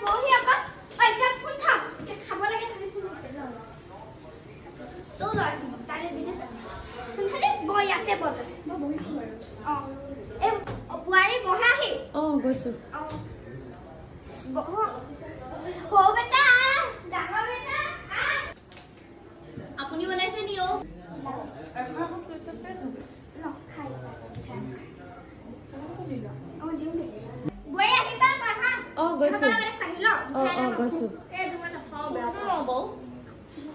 বহি আকৌ এতিয়া ফোন থাক খাব লাগে তাতে ফোন আছে তো লয় তাৰে দিনে শুনছনে বহি ইয়াতে বহে মই বহিছো বাৰু এই বুৱাৰী বহাহি গৈছো বহ हो बेटा डांगा बेटा আপুনি বনাইছে নিও लो खाई दियो दे বই আহিবা পাহা গৈছো গৈছো এ তুমি নাখাও বেয়া পাও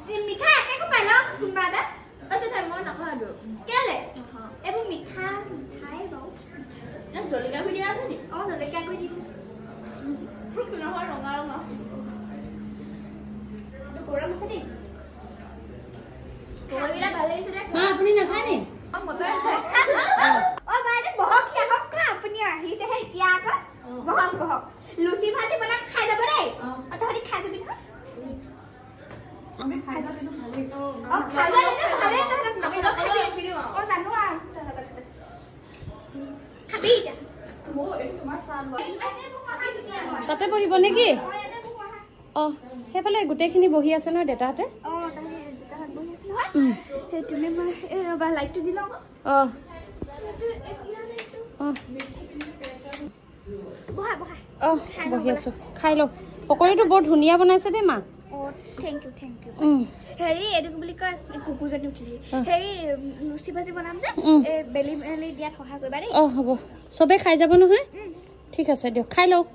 জি মিঠা একে কো পাইলো কোনবা দা আচ্ছা তাই মই নাখাও আৰু কেলে এবু মিঠা খাই বাও না জলকা ভিডিও আছে নি জলকা কই দিছে ফুক নহয় ৰঙা ৰঙা গৰম আছে দেই তোগিলা ভাল লাগিছে ৰে মা আপুনি নাখায় নি মতে বাইদে বহক খাওক খা আপুনি আহিছে হে এতিয়া আকৌ বহক লুচি ভাজি বনা খাই যাব দেই তহতি খাই যাবি না আমি খাই যাবি ন ভালে খাই যাবি না ভালে আমি খাই দিও জানো খাবি এতিয়া মো এটো তোমাৰ সাল তাতে বহিব নেকি সেইফালে গোটেইখিনি বহি আছে নহয় দেতাহঁতে তুমি ৰবা লাইটটো দি লওঁ বহি আছো খাই লওঁ পকৰীটো বৰ ধুনীয়া বনাইছে দেই মা থেংক ইউ হেৰি এইটো বুলি কয় কুকুৰজনী উঠিছে হেৰি লুচি ভাজি বনাম যে বেলি মেলি দিয়াত সহায় কৰিবা দেই হ'ব চবে খাই যাব নহয় ঠিক আছে দিয়ক খাই লওঁ